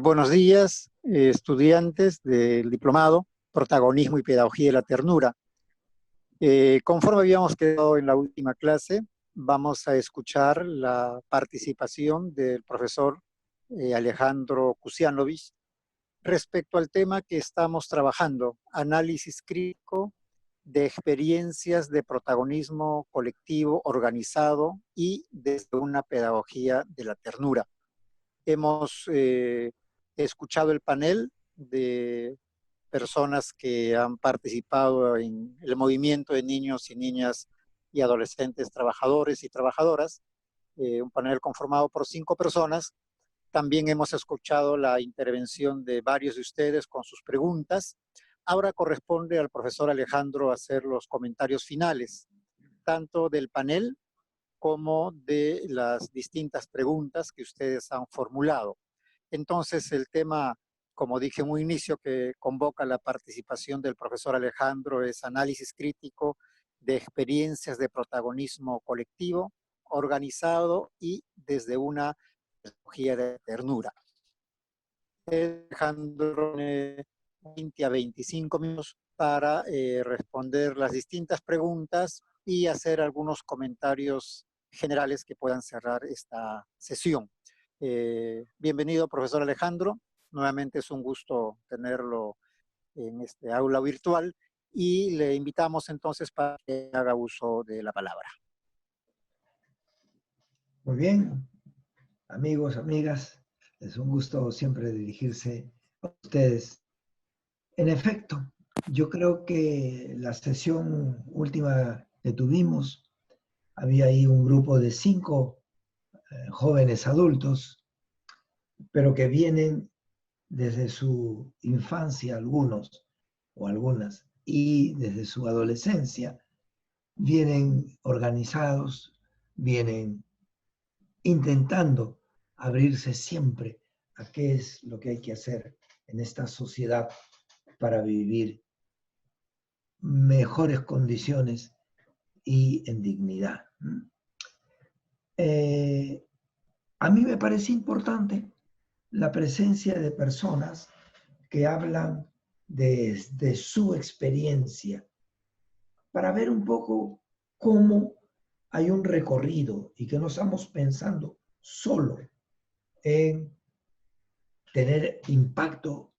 Buenos días, estudiantes del diplomado Protagonismo y Pedagogía de la Ternura. Conforme habíamos quedado en la última clase, vamos a escuchar la participación del profesor Alejandro Kusianovich respecto al tema que estamos trabajando, análisis crítico de experiencias de protagonismo colectivo organizado y desde una pedagogía de la ternura. Hemos escuchado el panel de personas que han participado en el movimiento de niños y niñas y adolescentes trabajadores y trabajadoras, un panel conformado por 5 personas. También hemos escuchado la intervención de varios de ustedes con sus preguntas. Ahora corresponde al profesor Alejandro hacer los comentarios finales, tanto del panel como de las distintas preguntas que ustedes han formulado. Entonces, el tema, como dije en un inicio, que convoca la participación del profesor Alejandro es análisis crítico de experiencias de protagonismo colectivo, organizado y desde una pedagogía de ternura. Alejandro tiene 20 a 25 minutos para responder las distintas preguntas y hacer algunos comentarios generales que puedan cerrar esta sesión. Bienvenido, profesor Alejandro. Nuevamente es un gusto tenerlo en este aula virtual y le invitamos entonces para que haga uso de la palabra. Muy bien, amigos, amigas, es un gusto siempre dirigirse a ustedes. En efecto, yo creo que la sesión última que tuvimos, había ahí un grupo de 5 jóvenes adultos, pero que vienen desde su infancia algunos o algunas y desde su adolescencia, vienen organizados, vienen intentando abrirse siempre a qué es lo que hay que hacer en esta sociedad para vivir mejores condiciones y en dignidad. A mí me parece importante la presencia de personas que hablan de su experiencia para ver un poco cómo hay un recorrido y que no estamos pensando solo en tener impacto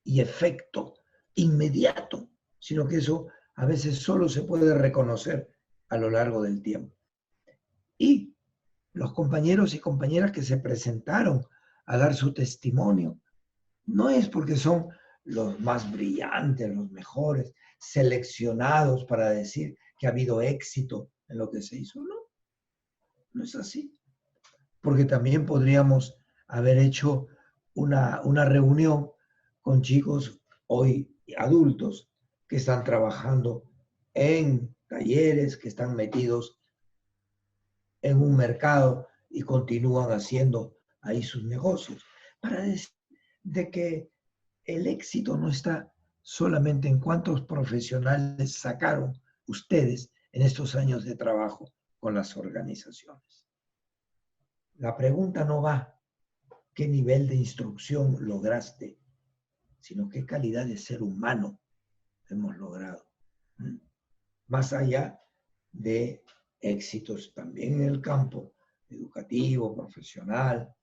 y efecto inmediato, sino que eso a veces solo se puede reconocer a lo largo del tiempo. Y los compañeros y compañeras que se presentaron a dar su testimonio, no es porque son los más brillantes, los mejores, seleccionados para decir que ha habido éxito en lo que se hizo, no, no es así. Porque también podríamos haber hecho una reunión con chicos hoy adultos que están trabajando en talleres, que están metidos en un mercado y continúan haciendo ahí sus negocios. Para decir de que el éxito no está solamente en cuántos profesionales sacaron ustedes en estos años de trabajo con las organizaciones. La pregunta no va qué nivel de instrucción lograste, sino qué calidad de ser humano hemos logrado. Más allá de éxitos también en el campo educativo, profesional,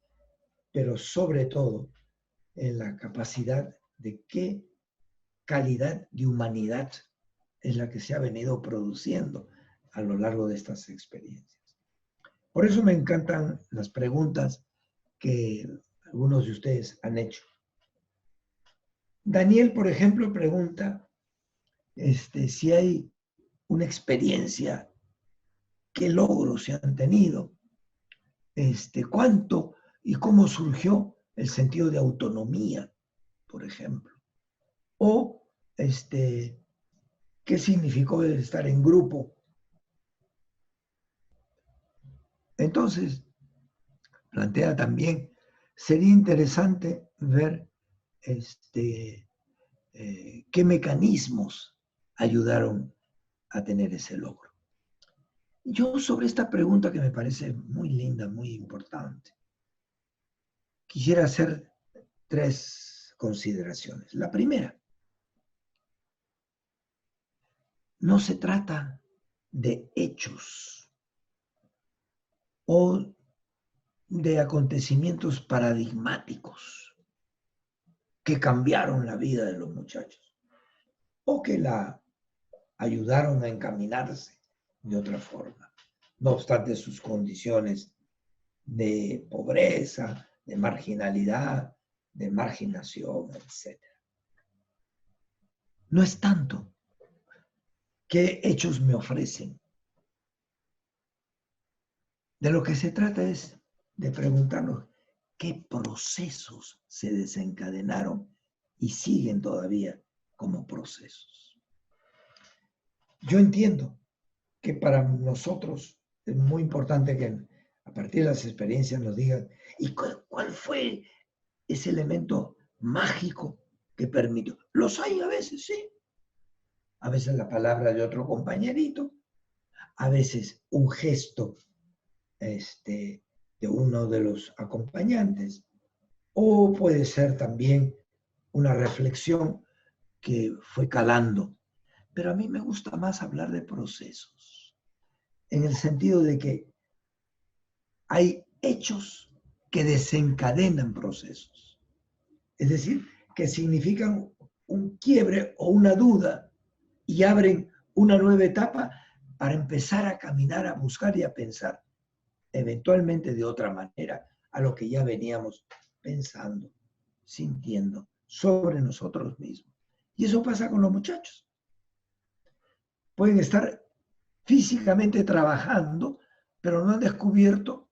pero sobre todo en la capacidad de qué calidad de humanidad es la que se ha venido produciendo a lo largo de estas experiencias. Por eso me encantan las preguntas que algunos de ustedes han hecho. Daniel, por ejemplo, pregunta si hay una experiencia, qué logros se han tenido, cuánto y cómo surgió el sentido de autonomía, por ejemplo. O qué significó estar en grupo. Entonces, plantea también, sería interesante ver qué mecanismos ayudaron a tener ese logro. Yo sobre esta pregunta que me parece muy linda, muy importante, quisiera hacer tres consideraciones. La primera, no se trata de hechos o de acontecimientos paradigmáticos que cambiaron la vida de los muchachos o que la ayudaron a encaminarse de otra forma, no obstante sus condiciones de pobreza, de marginalidad, de marginación, etc. No es tanto qué hechos me ofrecen. De lo que se trata es de preguntarnos qué procesos se desencadenaron y siguen todavía como procesos. Yo entiendo que para nosotros es muy importante que a partir de las experiencias nos digan, ¿y cuál fue ese elemento mágico que permitió? Los hay a veces, sí. A veces la palabra de otro compañerito, a veces un gesto de uno de los acompañantes, o puede ser también una reflexión que fue calando. Pero a mí me gusta más hablar de procesos, en el sentido de que hay hechos que desencadenan procesos. Es decir, que significan un quiebre o una duda y abren una nueva etapa para empezar a caminar, a buscar y a pensar, eventualmente de otra manera, a lo que ya veníamos pensando, sintiendo sobre nosotros mismos. Y eso pasa con los muchachos. Pueden estar físicamente trabajando, pero no han descubierto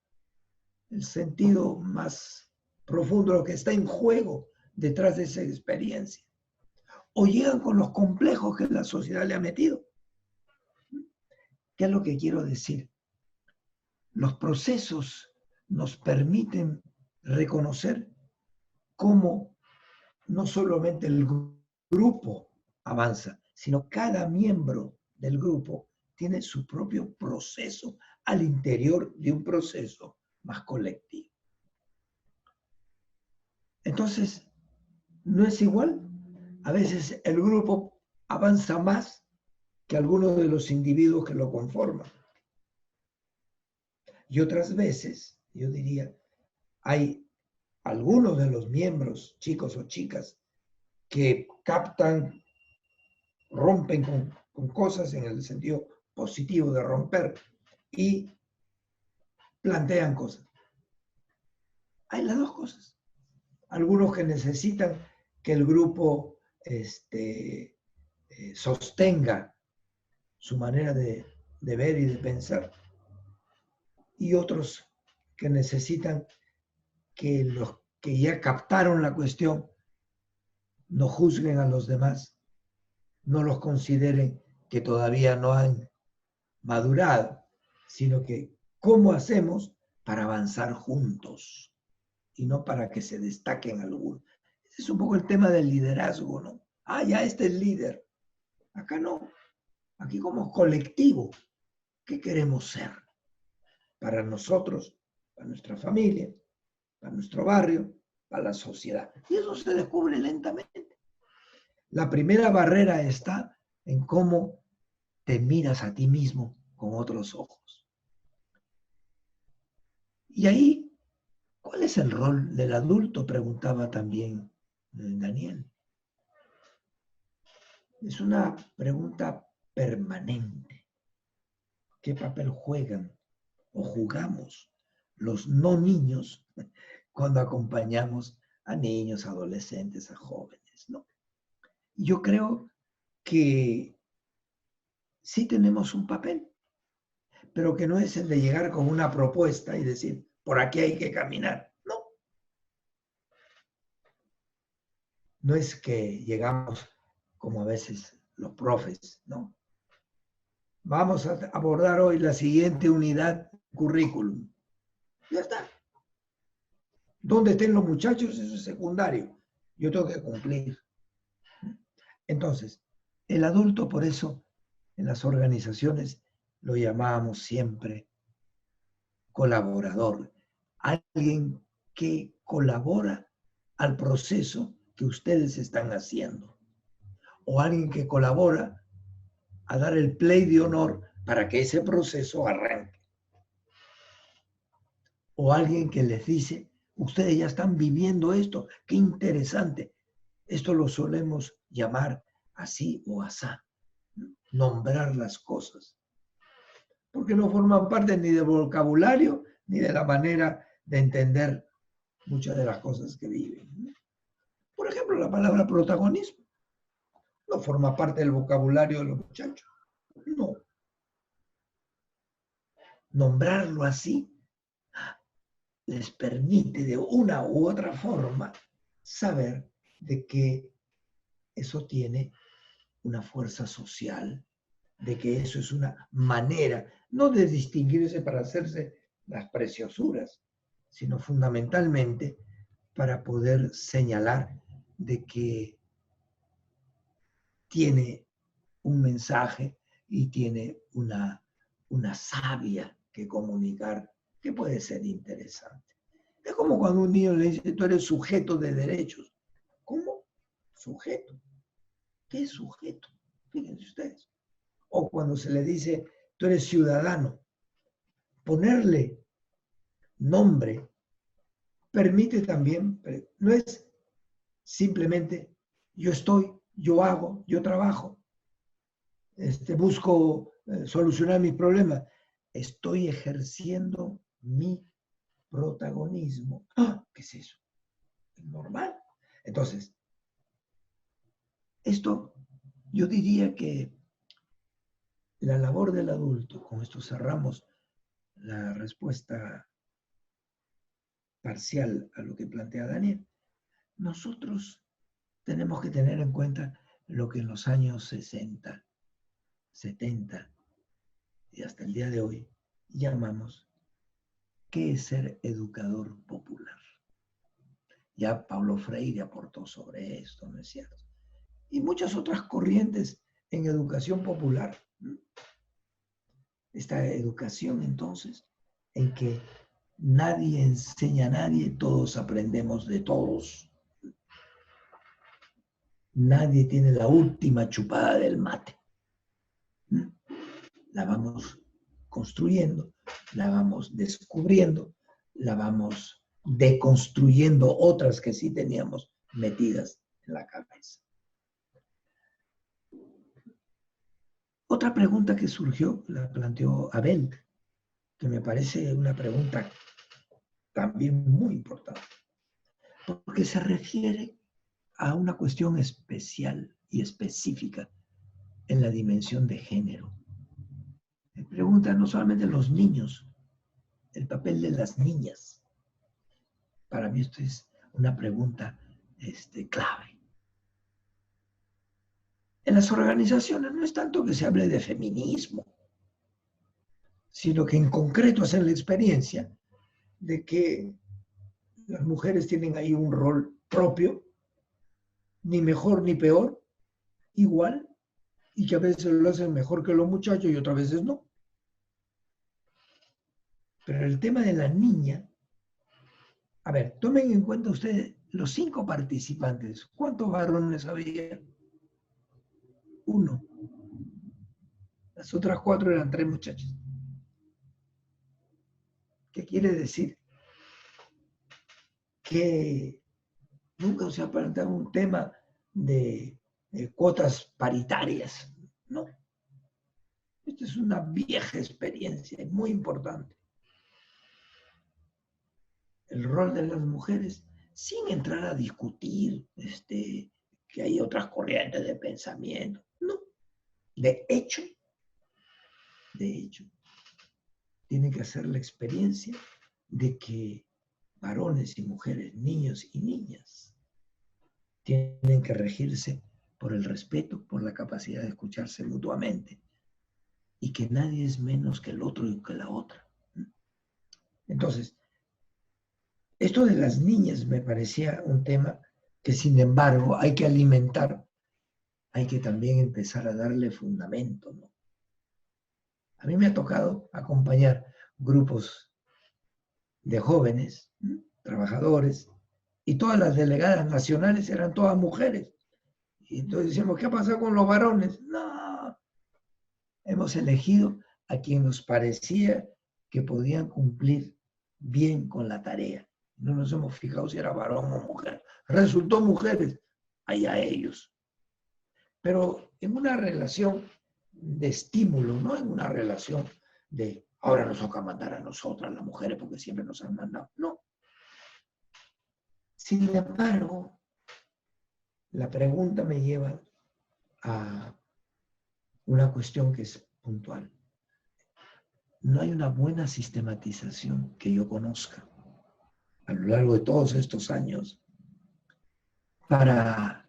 el sentido más profundo, lo que está en juego detrás de esa experiencia. O llegan con los complejos que la sociedad le ha metido. ¿Qué es lo que quiero decir? Los procesos nos permiten reconocer cómo no solamente el grupo avanza, sino cada miembro del grupo tiene su propio proceso al interior de un proceso más colectivo. Entonces, no es igual. A veces el grupo avanza más que algunos de los individuos que lo conforman. Y otras veces, yo diría, hay algunos de los miembros, chicos o chicas, que captan, rompen con cosas en el sentido positivo de romper y plantean cosas. Hay las dos cosas. Algunos que necesitan que el grupo sostenga su manera de ver y de pensar, y otros que necesitan que los que ya captaron la cuestión no juzguen a los demás, no los consideren que todavía no han madurado, sino que cómo hacemos para avanzar juntos y no para que se destaquen algunos. Ese es un poco el tema del liderazgo, ¿no? Ah, ya este es líder. Acá no. Aquí como colectivo, ¿qué queremos ser? Para nosotros, para nuestra familia, para nuestro barrio, para la sociedad. Y eso se descubre lentamente. La primera barrera está en cómo te miras a ti mismo con otros ojos. Y ahí, ¿cuál es el rol del adulto? Preguntaba también Daniel. Es una pregunta permanente. ¿Qué papel juegan o jugamos los no niños cuando acompañamos a niños, adolescentes, a jóvenes, ¿no? Yo creo que sí tenemos un papel, pero que no es el de llegar con una propuesta y decir, por aquí hay que caminar. No. No es que llegamos como a veces los profes, ¿no? Vamos a abordar hoy la siguiente unidad currículum. Ya está. ¿Dónde estén los muchachos? Eso es secundario. Yo tengo que cumplir. Entonces, el adulto, por eso, en las organizaciones lo llamábamos siempre colaborador. Alguien que colabora al proceso que ustedes están haciendo. O alguien que colabora a dar el play de honor para que ese proceso arranque. O alguien que les dice, ustedes ya están viviendo esto, qué interesante. Esto lo solemos llamar así o asá, nombrar las cosas. Porque no forman parte ni del vocabulario ni de la manera de entender muchas de las cosas que viven. Por ejemplo, la palabra protagonismo no forma parte del vocabulario de los muchachos. No. Nombrarlo así les permite de una u otra forma saber de que eso tiene una fuerza social, de que eso es una manera, no de distinguirse para hacerse las preciosuras, sino fundamentalmente para poder señalar de que tiene un mensaje y tiene una savia que comunicar que puede ser interesante. Es como cuando un niño le dice, tú eres sujeto de derechos. ¿Cómo? Sujeto. ¿Qué es sujeto? Fíjense ustedes. O cuando se le dice, tú eres ciudadano. Ponerle nombre permite también, no es simplemente yo estoy, yo hago, yo trabajo, busco solucionar mis problemas. Estoy ejerciendo mi protagonismo. ¡Ah! ¿Qué es eso? Es normal. Entonces, esto yo diría que la labor del adulto, con esto cerramos la respuesta parcial a lo que plantea Daniel, nosotros tenemos que tener en cuenta lo que en los años 60, 70 y hasta el día de hoy llamamos ¿qué es ser educador popular? Ya Paulo Freire aportó sobre esto, ¿no es cierto? Y muchas otras corrientes en educación popular. Esta educación, entonces, en que nadie enseña a nadie, todos aprendemos de todos. Nadie tiene la última chupada del mate. La vamos construyendo, la vamos descubriendo, la vamos deconstruyendo otras que sí teníamos metidas en la cabeza. Otra pregunta que surgió la planteó Abel, que me parece una pregunta también muy importante, porque se refiere a una cuestión especial y específica en la dimensión de género. Me preguntan no solamente los niños, el papel de las niñas. Para mí esto es una pregunta clave. En las organizaciones no es tanto que se hable de feminismo, sino que en concreto hacen la experiencia de que las mujeres tienen ahí un rol propio, ni mejor ni peor, igual, y que a veces lo hacen mejor que los muchachos y otras veces no. Pero el tema de la niña, a ver, tomen en cuenta ustedes los 5 participantes. ¿Cuántos varones había? 1. Las otras 4 eran 3 muchachos. ¿Qué quiere decir? Que nunca se ha planteado un tema de cuotas paritarias, ¿no? Esta es una vieja experiencia, muy importante. El rol de las mujeres, sin entrar a discutir que hay otras corrientes de pensamiento, no. De hecho, tiene que hacer la experiencia de que varones y mujeres, niños y niñas, tienen que regirse por el respeto, por la capacidad de escucharse mutuamente, y que nadie es menos que el otro y que la otra. Entonces, esto de las niñas me parecía un tema que, sin embargo, hay que alimentar, hay que también empezar a darle fundamento, ¿no? A mí me ha tocado acompañar grupos de jóvenes, trabajadores, y todas las delegadas nacionales eran todas mujeres. Y entonces decíamos, ¿qué pasa con los varones? No, hemos elegido a quien nos parecía que podían cumplir bien con la tarea. No nos hemos fijado si era varón o mujer. Resultó mujeres, allá ellos. Pero en una relación de estímulo, no en una relación de ahora nos toca mandar a nosotras las mujeres porque siempre nos han mandado. No. Sin embargo, la pregunta me lleva a una cuestión que es puntual. No hay una buena sistematización que yo conozca a lo largo de todos estos años para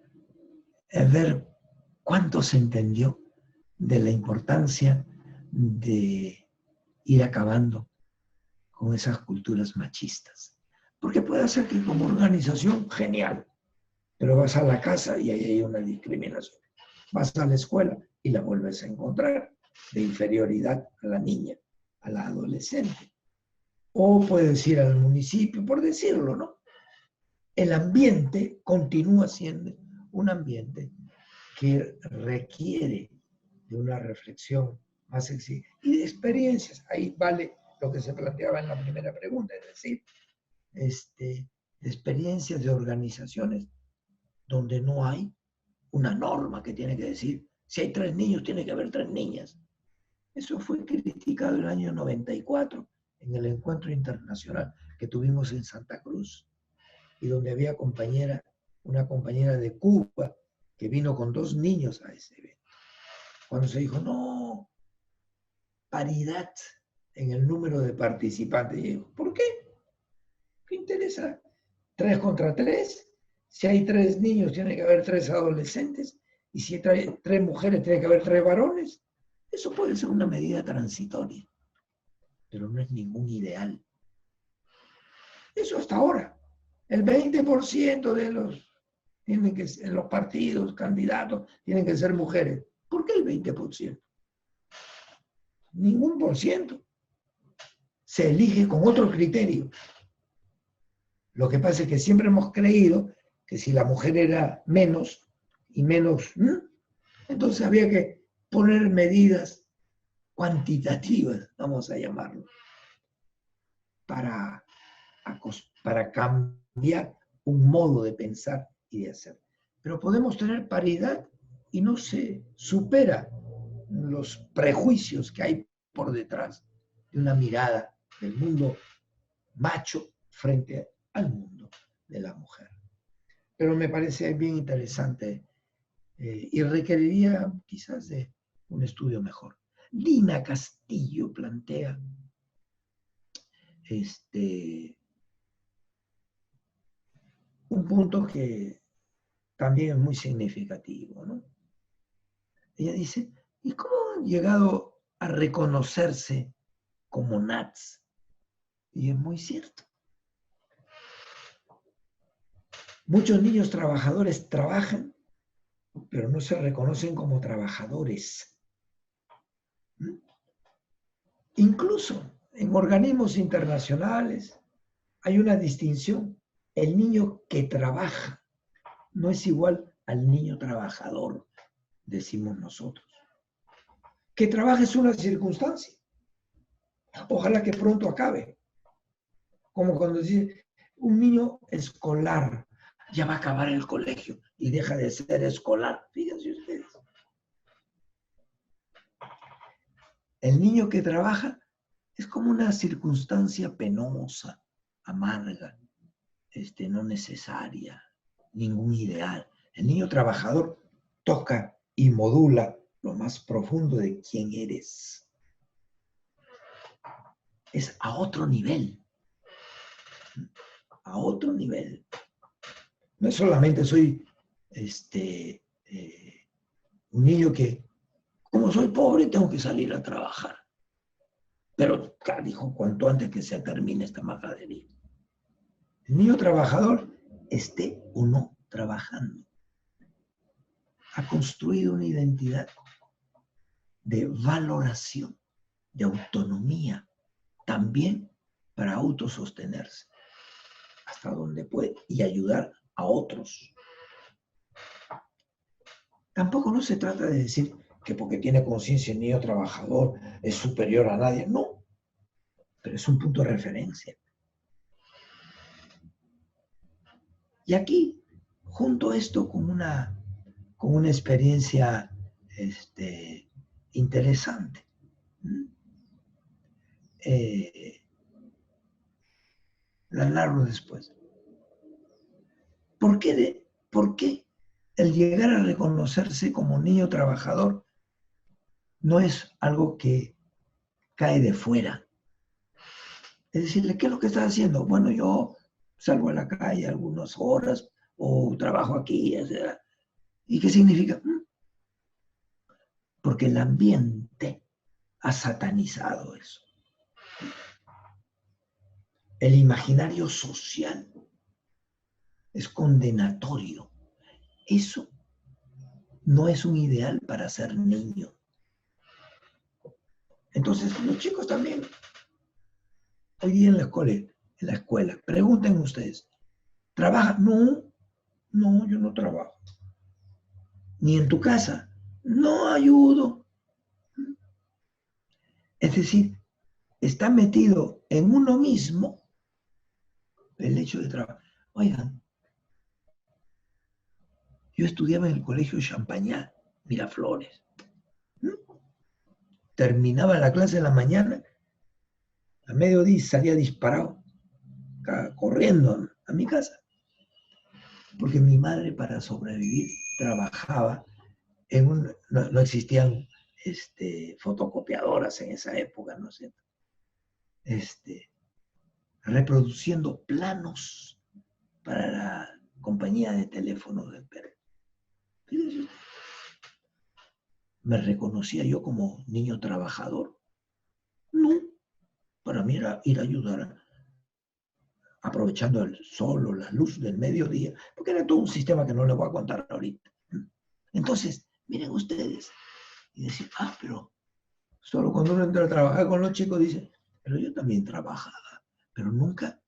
ver cuánto se entendió de la importancia de ir acabando con esas culturas machistas. Porque puede ser que como organización, genial, pero vas a la casa y ahí hay una discriminación. Vas a la escuela y la vuelves a encontrar de inferioridad a la niña, a la adolescente. O puedes ir al municipio, por decirlo, ¿no? El ambiente continúa siendo un ambiente que requiere de una reflexión más exigente y de experiencias. Ahí vale lo que se planteaba en la primera pregunta, es decir, de experiencias de organizaciones donde no hay una norma que tiene que decir, si hay 3 niños, tiene que haber 3 niñas. Eso fue criticado en el año 94 en el encuentro internacional que tuvimos en Santa Cruz y donde había una compañera de Cuba que vino con 2 niños a ese evento. Cuando se dijo, no, paridad en el número de participantes. Y digo, ¿por qué? ¿Qué interesa? 3 contra 3. Si hay 3 niños, tiene que haber 3 adolescentes. Y si hay 3 mujeres, tiene que haber 3 varones. Eso puede ser una medida transitoria, pero no es ningún ideal. Eso hasta ahora. El 20% de los partidos, candidatos, tienen que ser mujeres. ¿Por qué el 20%? Ningún por ciento. Se elige con otro criterio. Lo que pasa es que siempre hemos creído que si la mujer era menos y menos, entonces había que poner medidas cuantitativas, vamos a llamarlo, para cambiar un modo de pensar y de hacer. Pero podemos tener paridad y no se supera los prejuicios que hay por detrás de una mirada del mundo macho frente al mundo de la mujer. Pero me parece bien interesante y requeriría quizás de un estudio mejor. Lina Castillo plantea un punto que también es muy significativo, ¿no? Ella dice, ¿y cómo han llegado a reconocerse como nats? Y es muy cierto. Muchos niños trabajadores trabajan, pero no se reconocen como trabajadores. Incluso en organismos internacionales hay una distinción. El niño que trabaja no es igual al niño trabajador, decimos nosotros. Que trabaja es una circunstancia. Ojalá que pronto acabe. Como cuando dice, un niño escolar ya va a acabar el colegio y deja de ser escolar. Fíjense ustedes. El niño que trabaja es como una circunstancia penosa, amarga, no necesaria, ningún ideal. El niño trabajador toca y modula lo más profundo de quién eres. Es a otro nivel. A otro nivel. No es solamente soy un niño que, como soy pobre, tengo que salir a trabajar. Pero, dijo, cuanto antes que se termine esta majadería. El niño trabajador, esté o no trabajando, ha construido una identidad de valoración, de autonomía, también para autosostenerse. hasta donde puede y ayudar a otros. Tampoco no se trata de decir que porque tiene conciencia el niño trabajador es superior a nadie. No, pero es un punto de referencia. Y aquí, junto a esto con una experiencia interesante. La narro después. ¿Por qué el llegar a reconocerse como niño trabajador no es algo que cae de fuera? Es decirle, ¿qué es lo que estás haciendo? Bueno, yo salgo a la calle algunas horas o trabajo aquí, etc. ¿Y qué significa? Porque el ambiente ha satanizado eso. El imaginario social es condenatorio. Eso no es un ideal para ser niño. Entonces, los chicos también, hoy día en la escuela, pregunten ustedes, ¿trabajan? No, yo no trabajo. Ni en tu casa, no ayudo. Es decir, está metido en uno mismo el hecho de trabajar. Oigan, yo estudiaba en el colegio Champañá, Miraflores. Terminaba la clase en la mañana, a mediodía salía disparado, corriendo a mi casa. Porque mi madre, para sobrevivir, trabajaba no existían fotocopiadoras en esa época, ¿no es cierto? Reproduciendo planos para la compañía de teléfonos del Perú. ¿Me reconocía yo como niño trabajador? No, para mí era ir a ayudar aprovechando el sol o la luz del mediodía, porque era todo un sistema que no les voy a contar ahorita. Entonces, miren ustedes, y decir, pero solo cuando uno entra a trabajar con los chicos dice, pero yo también trabajaba, pero nunca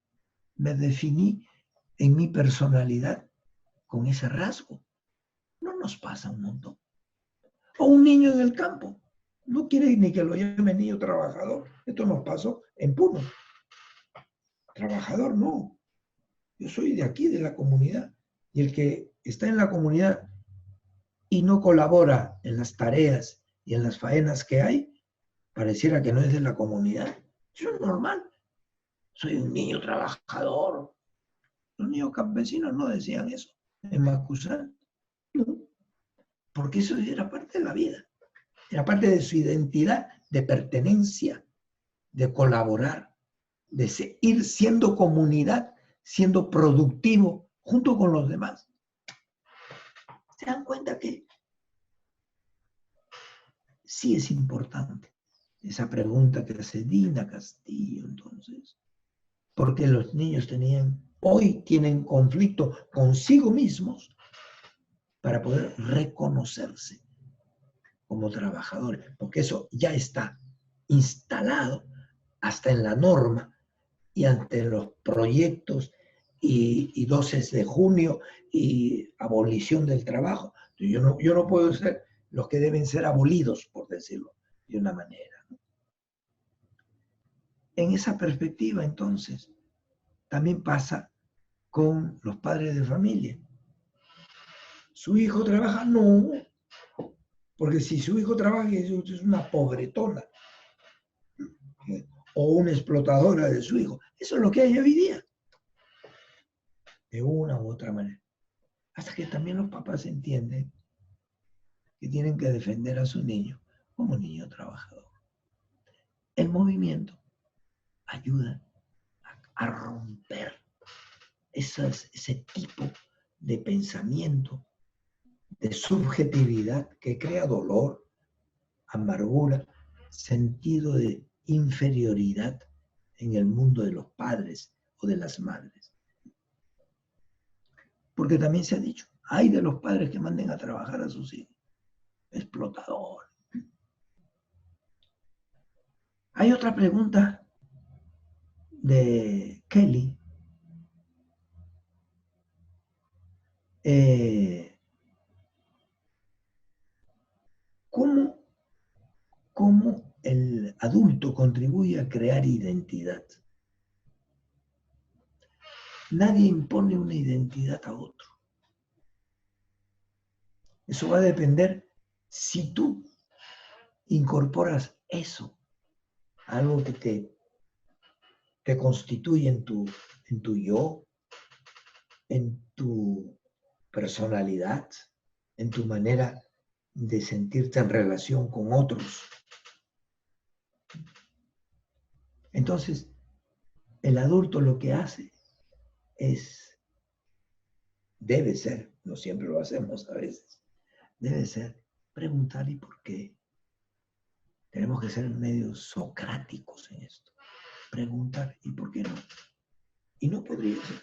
me definí en mi personalidad con ese rasgo. No nos pasa un montón. O un niño en el campo, no quiere ni que lo llame niño trabajador. Esto nos pasó en Puno. Trabajador no. Yo soy de aquí, de la comunidad. Y el que está en la comunidad y no colabora en las tareas y en las faenas que hay, pareciera que no es de la comunidad. Eso es normal. Soy un niño trabajador. Los niños campesinos no decían eso. En Macusán, no. Porque eso era parte de la vida. Era parte de su identidad de pertenencia, de colaborar, de ir siendo comunidad, siendo productivo junto con los demás. ¿Se dan cuenta que sí es importante esa pregunta que hace Dina Castillo entonces? Porque los niños hoy tienen conflicto consigo mismos para poder reconocerse como trabajadores, porque eso ya está instalado hasta en la norma y ante los proyectos y 12 de junio y abolición del trabajo. Yo no puedo ser los que deben ser abolidos, por decirlo de una manera, ¿no? En esa perspectiva, entonces, también pasa con los padres de familia. ¿Su hijo trabaja? No, porque si su hijo trabaja, es una pobretona o una explotadora de su hijo. Eso es lo que hay hoy día, de una u otra manera. Hasta que también los papás entienden que tienen que defender a su niño como niño trabajador. El movimiento ayuda a romper ese tipo de pensamiento, de subjetividad que crea dolor, amargura, sentido de inferioridad en el mundo de los padres o de las madres. Porque también se ha dicho, hay de los padres que manden a trabajar a sus hijos. Explotador. Hay otra pregunta de Kelly ¿Cómo el adulto contribuye a crear identidad? Nadie impone una identidad a otro. Eso va a depender si tú incorporas eso, algo que te constituye en tu yo, en tu personalidad, en tu manera de sentirte en relación con otros. Entonces, el adulto lo que hace debe ser, no siempre lo hacemos a veces, debe ser preguntar ¿y por qué? Tenemos que ser medio socráticos en esto. Preguntar ¿y por qué no? Y no podría ser.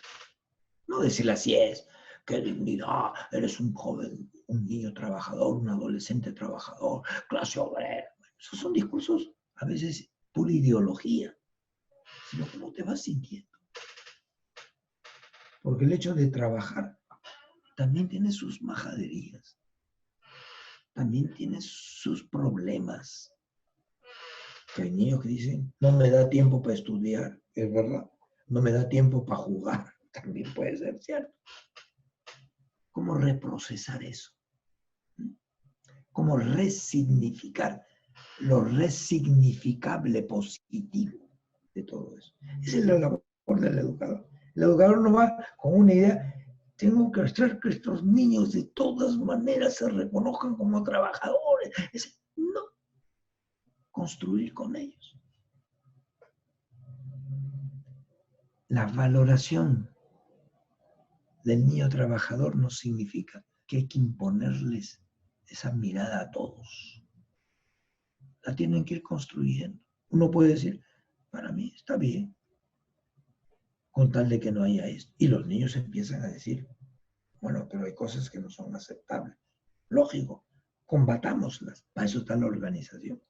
No decirle así es, qué dignidad, eres un joven, un niño trabajador, un adolescente trabajador, clase obrera. Esos son discursos a veces pura ideología, sino cómo te vas sintiendo. Porque el hecho de trabajar también tiene sus majaderías, también tiene sus problemas. Que hay niños que dicen, no me da tiempo para estudiar, es verdad, no me da tiempo para jugar, también puede ser cierto. ¿Cómo reprocesar eso? ¿Cómo resignificar lo resignificable positivo de todo eso? Esa es la labor del educador. El educador no va con una idea, tengo que hacer que estos niños de todas maneras se reconozcan como trabajadores. No, construir con ellos. La valoración del niño trabajador no significa que hay que imponerles esa mirada a todos. La tienen que ir construyendo. Uno puede decir, para mí está bien, con tal de que no haya esto. Y los niños empiezan a decir, bueno, pero hay cosas que no son aceptables. Lógico, combatámoslas. Para eso está la organización.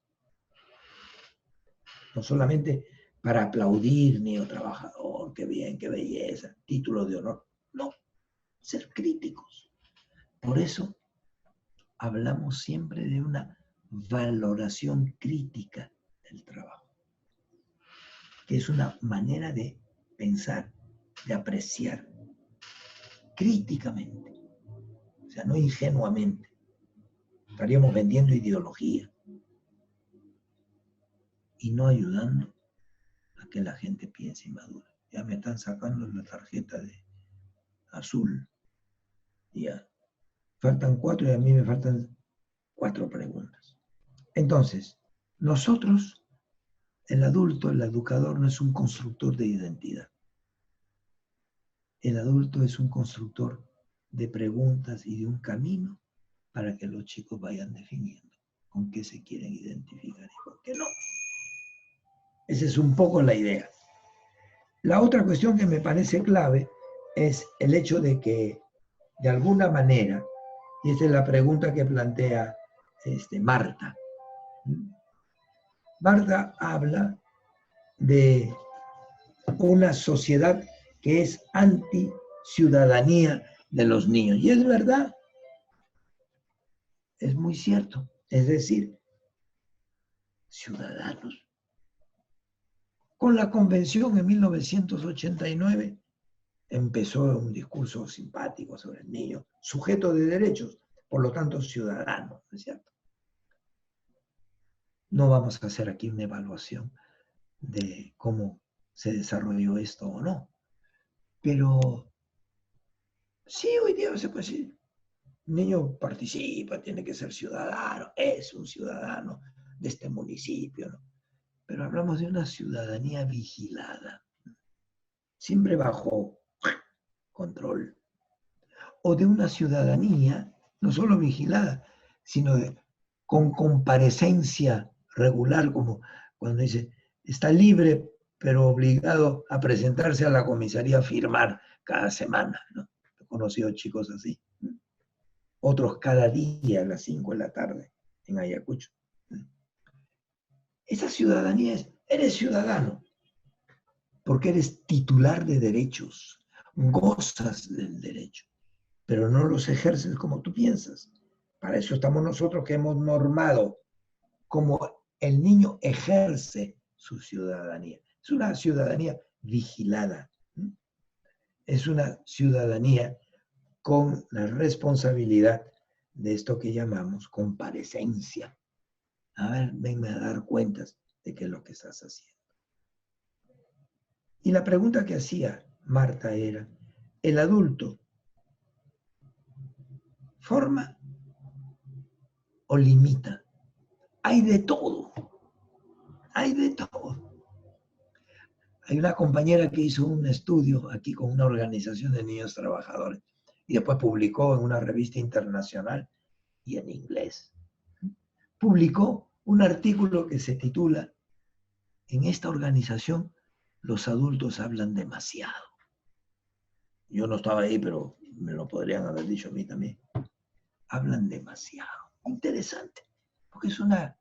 No solamente para aplaudir, niño trabajador, qué bien, qué belleza, título de honor. No, ser críticos. Por eso hablamos siempre de una valoración crítica del trabajo, que es una manera de pensar, de apreciar críticamente, o sea, no ingenuamente. Estaríamos vendiendo ideología y no ayudando a que la gente piense y madure. Ya me están sacando la tarjeta de azul. Ya faltan 4 y a mí me faltan 4 preguntas. Entonces, nosotros, el adulto, el educador, no es un constructor de identidad. El adulto es un constructor de preguntas y de un camino para que los chicos vayan definiendo con qué se quieren identificar y con qué no. Esa es un poco la idea. La otra cuestión que me parece clave es el hecho de que, de alguna manera, y esta es la pregunta que plantea Marta. Marta habla de una sociedad que es anti-ciudadanía de los niños. Y es verdad, es muy cierto. Es decir, ciudadanos. Con la convención en 1989 empezó un discurso simpático sobre el niño, sujeto de derechos, por lo tanto ciudadano, ¿no es cierto? No vamos a hacer aquí una evaluación de cómo se desarrolló esto o no, pero sí, hoy día se puede decir, el niño participa, tiene que ser ciudadano, es un ciudadano de este municipio, ¿no? Pero hablamos de una ciudadanía vigilada, siempre bajo control, o de una ciudadanía no solo vigilada, sino con comparecencia regular, como cuando dice, está libre, pero obligado a presentarse a la comisaría a firmar cada semana, ¿no? He conocido chicos así. Otros cada día a las 5 de la tarde en Ayacucho. Esa ciudadanía es, eres ciudadano, porque eres titular de derechos, gozas del derecho. pero no los ejerces como tú piensas. Para eso estamos nosotros que hemos normado cómo el niño ejerce su ciudadanía. Es una ciudadanía vigilada. Es una ciudadanía con la responsabilidad de esto que llamamos comparecencia. A ver, venme a dar cuentas de qué es lo que estás haciendo. Y la pregunta que hacía Marta era, ¿el adulto forma o limita? Hay de todo, hay de todo. Hay una compañera que hizo un estudio aquí con una organización de niños trabajadores y después publicó en una revista internacional y en inglés. Publicó un artículo que se titula "En esta organización los adultos hablan demasiado". Yo no estaba ahí, pero me lo podrían haber dicho a mí también. Hablan demasiado. Interesante, porque es una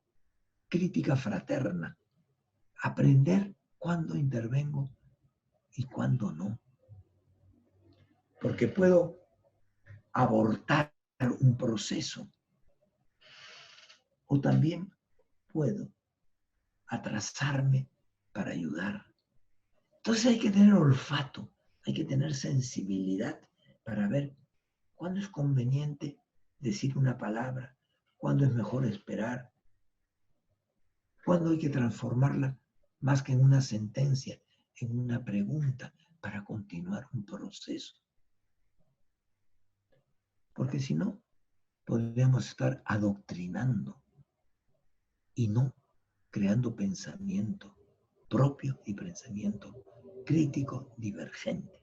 crítica fraterna. Aprender cuándo intervengo y cuándo no. Porque puedo abortar un proceso o también puedo atrasarme para ayudar. Entonces hay que tener olfato, hay que tener sensibilidad para ver cuándo es conveniente decir una palabra, cuándo es mejor esperar, cuándo hay que transformarla más que en una sentencia, en una pregunta para continuar un proceso. Porque si no, podríamos estar adoctrinando y no creando pensamiento propio y pensamiento crítico divergente.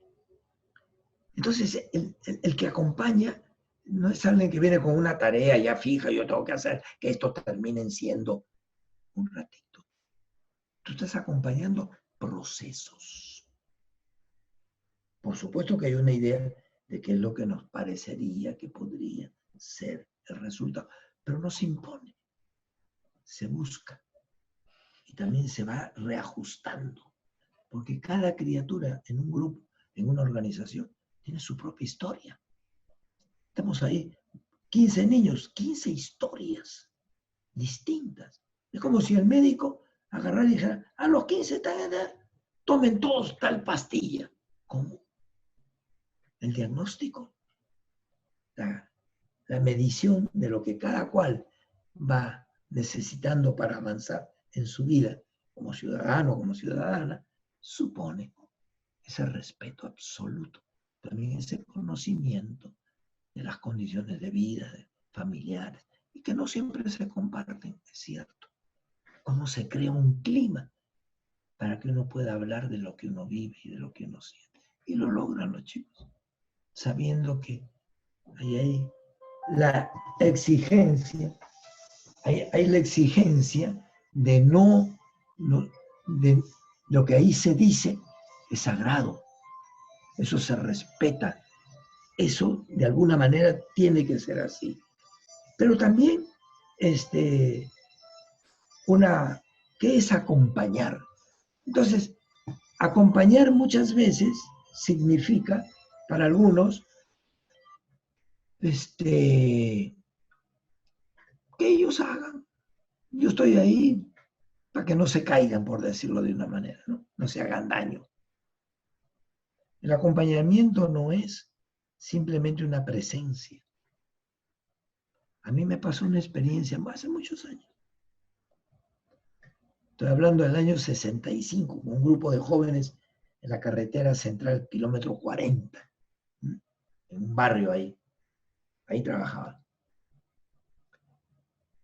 Entonces, el que acompaña no es alguien que viene con una tarea ya fija, yo tengo que hacer que esto termine siendo un ratito. Tú estás acompañando procesos. Por supuesto que hay una idea de qué es lo que nos parecería que podría ser el resultado, pero no se impone, se busca y también se va reajustando, porque cada criatura en un grupo, en una organización, tiene su propia historia. Estamos ahí, 15 niños, 15 historias distintas. Es como si el médico agarrara y dijera, a los 15 tomen todos tal pastilla. ¿Cómo? El diagnóstico, la medición de lo que cada cual va necesitando para avanzar en su vida como ciudadano, como ciudadana, supone ese respeto absoluto, también ese conocimiento de las condiciones de vida, de familiares, y que no siempre se comparten, es cierto. Cómo se crea un clima para que uno pueda hablar de lo que uno vive y de lo que uno siente. Y lo logran los chicos, sabiendo que ahí hay la exigencia, hay la exigencia de de lo que ahí se dice es sagrado, eso se respeta, eso de alguna manera tiene que ser así. Pero también, ¿qué es acompañar? Entonces, acompañar muchas veces significa, para algunos, que ellos hagan. Yo estoy ahí para que no se caigan, por decirlo de una manera, no se hagan daño. El acompañamiento no es simplemente una presencia. A mí me pasó una experiencia hace muchos años. Estoy hablando del año 65, con un grupo de jóvenes en la carretera central, kilómetro 40, en un barrio ahí. Ahí trabajaban.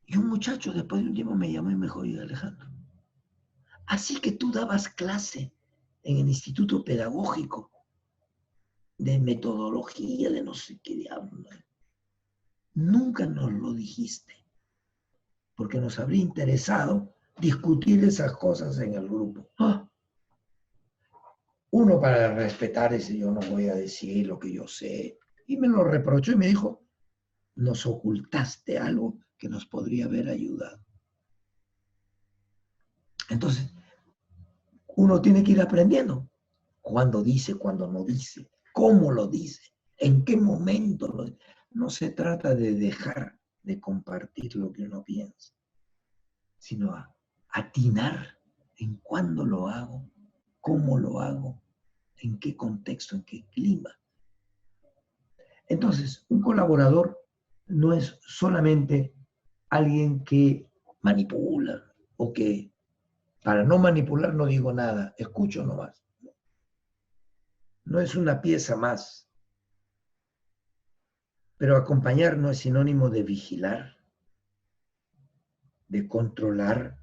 Y un muchacho después de un tiempo me llamó y me dijo, oye, Alejandro, así que tú dabas clase en el Instituto Pedagógico de metodología, de no sé qué diablo. Nunca nos lo dijiste, porque nos habría interesado discutir esas cosas en el grupo. ¡Ah! Uno, para respetar ese, yo no voy a decir lo que yo sé. Y me lo reprochó y me dijo, nos ocultaste algo que nos podría haber ayudado. Entonces, uno tiene que ir aprendiendo cuándo dice, cuándo no dice, cómo lo dice, ¿En qué momento? No se trata de dejar de compartir lo que uno piensa, sino a atinar en cuándo lo hago, cómo lo hago, en qué contexto, en qué clima. Entonces, un colaborador no es solamente alguien que manipula o que, para no manipular no digo nada, escucho nomás. No es una pieza más. Pero acompañar no es sinónimo de vigilar, de controlar,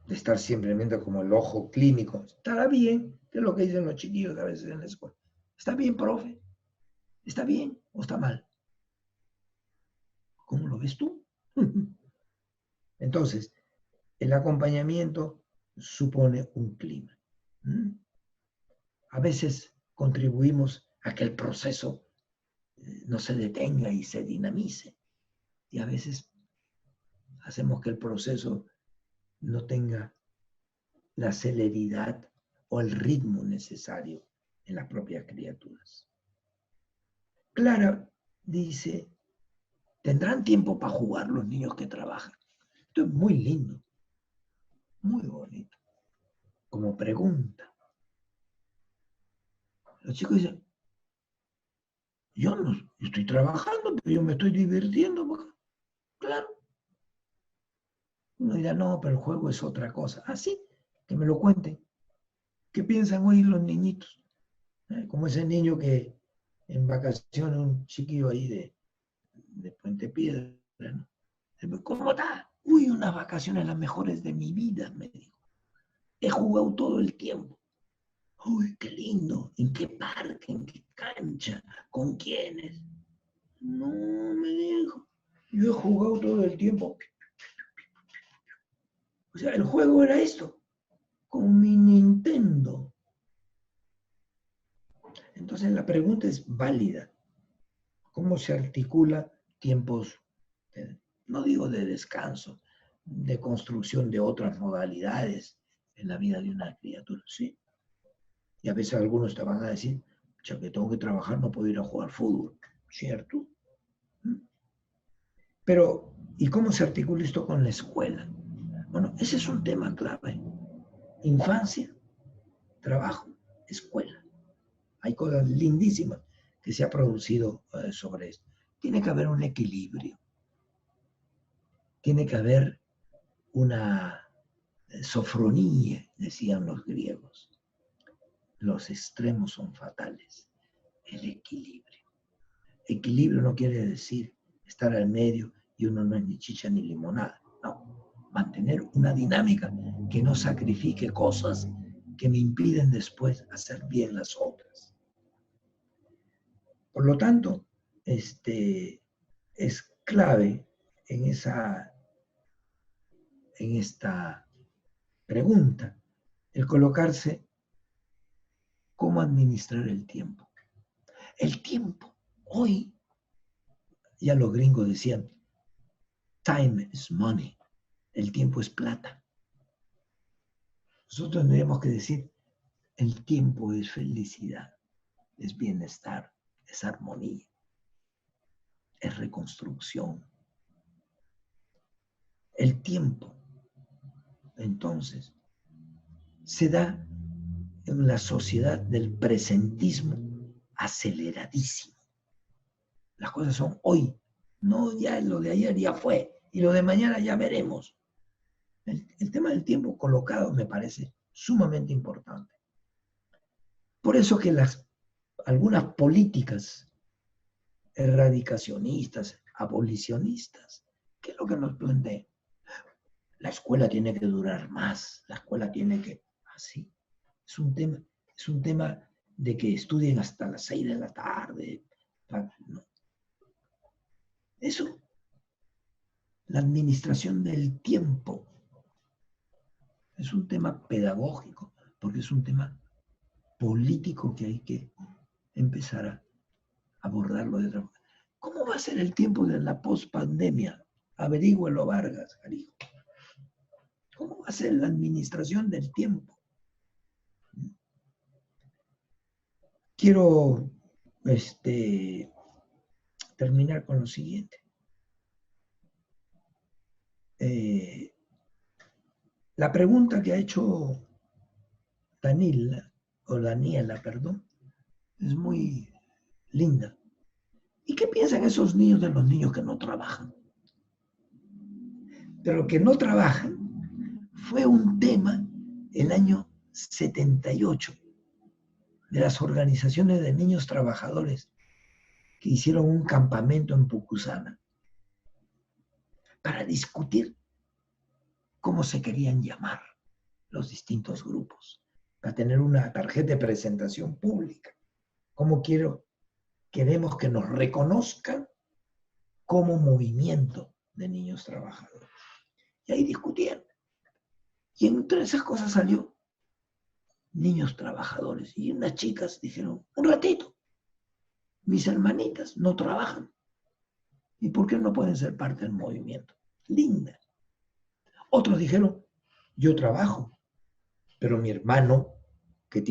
de estar simplemente como el ojo clínico. Estará bien, que es lo que dicen los chiquillos a veces en la escuela. Está bien, profe. ¿Está bien o está mal? ¿Cómo lo ves tú? Entonces, el acompañamiento supone un clima. A veces contribuimos a que el proceso no se detenga y se dinamice. Y a veces hacemos que el proceso no tenga la celeridad o el ritmo necesario en las propias criaturas. Clara dice, ¿tendrán tiempo para jugar los niños que trabajan? Esto es muy lindo, muy bonito, como pregunta. Los chicos dicen, yo no yo estoy trabajando, pero yo me estoy divirtiendo. Claro. Uno dirá, no, pero el juego es otra cosa. Ah, sí, que me lo cuenten. ¿Qué piensan hoy los niñitos? Como ese niño que en vacaciones, un chiquillo ahí de Puente Piedra, ¿no? ¿Cómo está? Uy, unas vacaciones las mejores de mi vida, me dijo. He jugado todo el tiempo. Uy, qué lindo. ¿En qué parque? ¿En qué cancha? ¿Con quiénes? No, me dijo. Yo he jugado todo el tiempo. O sea, el juego era esto. Con mi Nintendo. Entonces la pregunta es válida. ¿Cómo se articula tiempos, no digo de descanso, de construcción de otras modalidades en la vida de una criatura? Sí. Y a veces algunos te van a decir, ya que tengo que trabajar, no puedo ir a jugar fútbol. ¿Cierto? Pero, ¿y cómo se articula esto con la escuela? Bueno, ese es un tema clave. Infancia, trabajo, escuela. Hay cosas lindísimas que se ha producido sobre esto. Tiene que haber un equilibrio. Tiene que haber una sofronía, decían los griegos. Los extremos son fatales. El equilibrio. Equilibrio no quiere decir estar al medio y uno no es ni chicha ni limonada. No. Mantener una dinámica que no sacrifique cosas que me impiden después hacer bien las otras. Por lo tanto, es clave en esta pregunta el colocarse cómo administrar el tiempo. El tiempo, hoy, ya los gringos decían, time is money, el tiempo es plata. Nosotros tendríamos que decir, el tiempo es felicidad, es bienestar, es armonía, es reconstrucción. El tiempo, entonces, se da en la sociedad del presentismo aceleradísimo. Las cosas son hoy, no ya lo de ayer ya fue y lo de mañana ya veremos. El tema del tiempo colocado me parece sumamente importante. Por eso que algunas políticas erradicacionistas, abolicionistas, ¿qué es lo que nos plantean? La escuela tiene que durar más, la escuela tiene que... Así. Es un tema de que estudien hasta las 6 de la tarde. ¿No? Eso, la administración del tiempo, es un tema pedagógico, porque es un tema político que hay que empezar a abordarlo de otra forma. ¿Cómo va a ser el tiempo de la pospandemia? Averígüelo, Vargas, cariño. ¿Cómo va a ser la administración del tiempo? quiero terminar con lo siguiente. La pregunta que ha hecho Daniela, perdón, es muy linda. ¿Y qué piensan esos niños de los niños que no trabajan? Pero los que no trabajan fue un tema el año 78 de las organizaciones de niños trabajadores que hicieron un campamento en Pucusana para discutir cómo se querían llamar los distintos grupos, para tener una tarjeta de presentación pública. ¿Cómo queremos que nos reconozcan como movimiento de niños trabajadores? Y ahí discutieron. Y entre esas cosas salió niños trabajadores. Y unas chicas dijeron, un ratito, mis hermanitas no trabajan. ¿Y por qué no pueden ser parte del movimiento? Linda. Otros dijeron, yo trabajo, pero mi hermano, que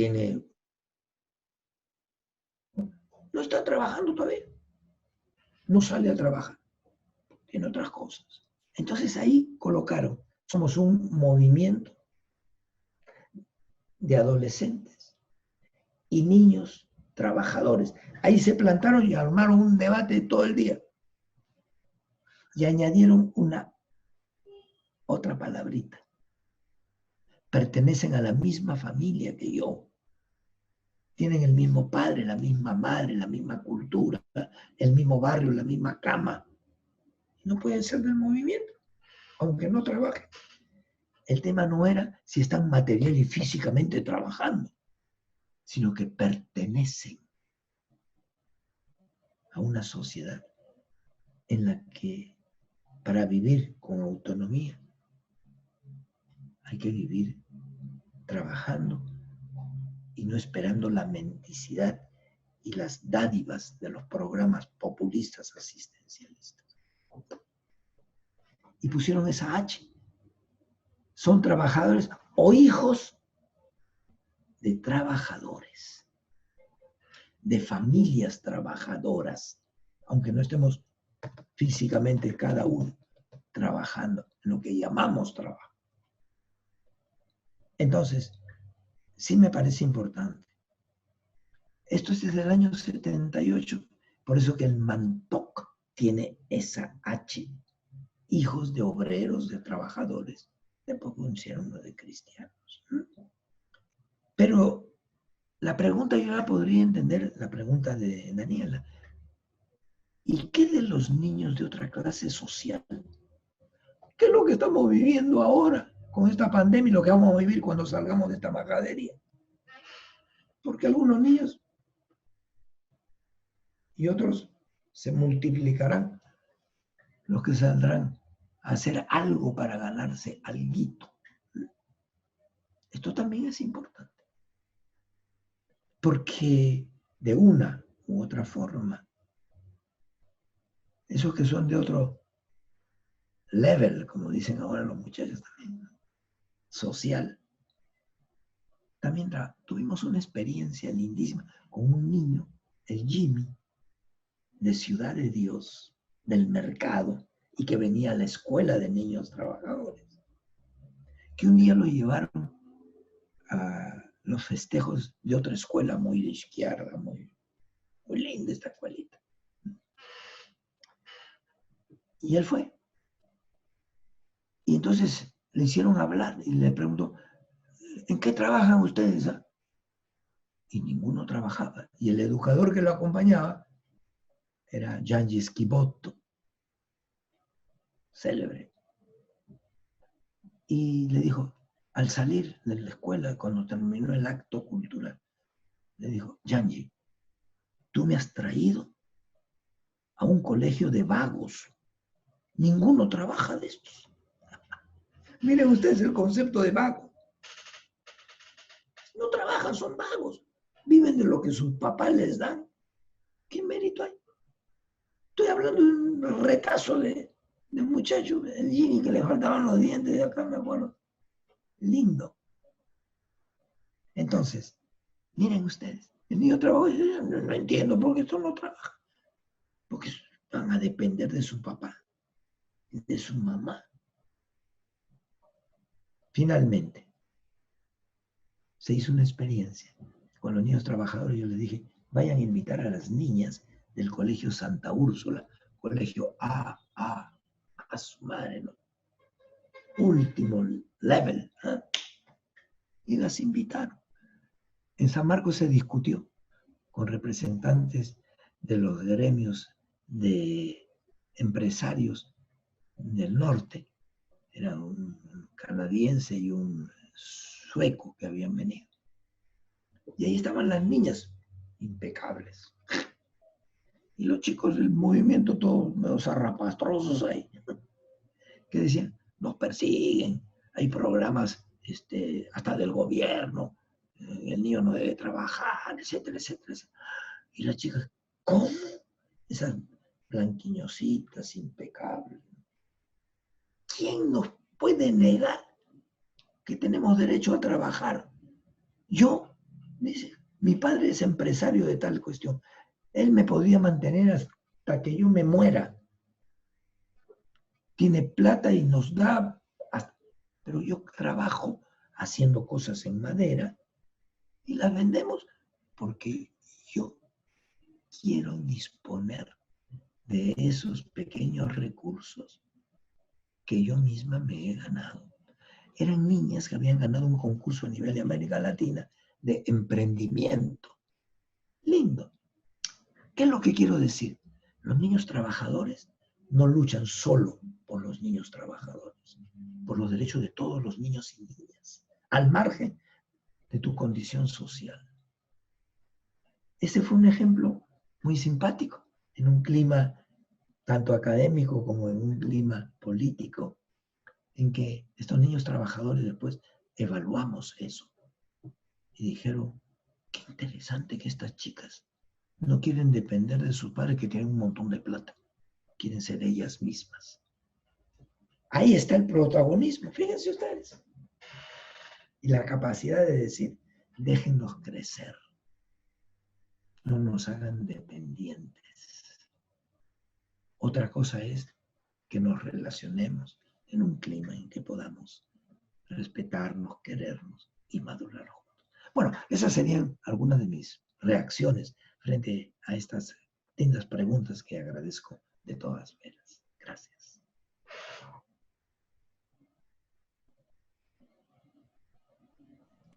no está trabajando todavía, no sale a trabajar, tiene otras cosas. Entonces ahí colocaron, somos un movimiento de adolescentes y niños trabajadores. Ahí se plantaron y armaron un debate todo el día. Y añadieron una otra palabrita. Pertenecen a la misma familia que yo. Tienen el mismo padre, la misma madre, la misma cultura, el mismo barrio, la misma cama. No pueden ser del movimiento, aunque no trabajen. El tema no era si están material y físicamente trabajando, sino que pertenecen a una sociedad en la que para vivir con autonomía hay que vivir trabajando y no esperando la mendicidad y las dádivas de los programas populistas asistencialistas. Y pusieron esa H. Son trabajadores o hijos de trabajadores, de familias trabajadoras, aunque no estemos físicamente cada uno trabajando en lo que llamamos trabajo. Entonces, sí me parece importante. Esto es desde el año 78, por eso que el Mantoc tiene esa H, hijos de obreros, de trabajadores, después pusieron uno de cristianos. Pero la pregunta yo la podría entender, la pregunta de Daniela, ¿y qué de los niños de otra clase social? ¿Qué es lo que estamos viviendo ahora con esta pandemia y lo que vamos a vivir cuando salgamos de esta majadería? Porque algunos niños y otros se multiplicarán los que saldrán a hacer algo para ganarse alguito. Esto también es importante. Porque de una u otra forma, esos que son de otro level, como dicen ahora los muchachos también, social, también tuvimos una experiencia lindísima con un niño, el Jimmy, de Ciudad de Dios, del mercado, y que venía a la escuela de niños trabajadores, que un día lo llevaron a los festejos de otra escuela muy de izquierda, muy linda esta escuelita. Y él fue. Y entonces le hicieron hablar y le preguntó, ¿en qué trabajan ustedes? Y ninguno trabajaba. Y el educador que lo acompañaba era Gianni Schibotto, célebre. Y le dijo, al salir de la escuela, cuando terminó el acto cultural, le dijo, Gianni, tú me has traído a un colegio de vagos. Ninguno trabaja de estos. Miren ustedes el concepto de vago. No trabajan, son vagos. Viven de lo que sus papás les dan. ¿Qué mérito hay? Estoy hablando de un retazo de un muchacho, el Jimmy, que le faltaban los dientes de acá, me acuerdo. Lindo. Entonces, miren ustedes, El niño trabaja y dice, no entiendo por qué esto no trabaja. Porque van a depender de su papá, de su mamá. Finalmente, se hizo una experiencia. Con los niños trabajadores yo les dije, vayan a invitar a las niñas del colegio Santa Úrsula, colegio a su madre, ¿no? Último level, ¿eh? Y las invitaron. En San Marcos se discutió con representantes de los gremios de empresarios del norte. Era un canadiense y un sueco que habían venido. Y ahí estaban las niñas, impecables. Y los chicos del movimiento, todos medio zarrapastrosos ahí, que decían, nos persiguen, hay programas hasta del gobierno, el niño no debe trabajar, etcétera, etcétera, etcétera. Y las chicas, ¿cómo? Esas blanquiñositas, impecables. ¿Quién nos puede negar que tenemos derecho a trabajar? Yo, dice, mi padre es empresario de tal cuestión. Él me podría mantener hasta que yo me muera. Tiene plata y nos da, pero yo trabajo haciendo cosas en madera y las vendemos porque yo quiero disponer de esos pequeños recursos que yo misma me he ganado. Eran niñas que habían ganado un concurso a nivel de América Latina de emprendimiento. Lindo. ¿Qué es lo que quiero decir? Los niños trabajadores no luchan solo por los niños trabajadores, por los derechos de todos los niños y niñas, al margen de tu condición social. Ese fue un ejemplo muy simpático, en un clima tanto académico como en un clima político, en que estos niños trabajadores después evaluamos eso. Y dijeron, qué interesante que estas chicas no quieren depender de sus padres que tienen un montón de plata. Quieren ser ellas mismas. Ahí está el protagonismo, fíjense ustedes. Y la capacidad de decir, déjennos crecer. No nos hagan dependientes. Otra cosa es que nos relacionemos en un clima en que podamos respetarnos, querernos y madurar juntos. Bueno, esas serían algunas de mis reacciones frente a estas lindas preguntas que agradezco de todas maneras. Gracias.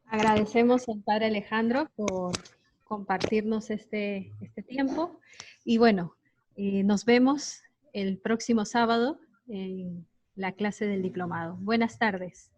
Agradecemos al padre Alejandro por compartirnos este tiempo. Y bueno, nos vemos el próximo sábado en la clase del diplomado. Buenas tardes.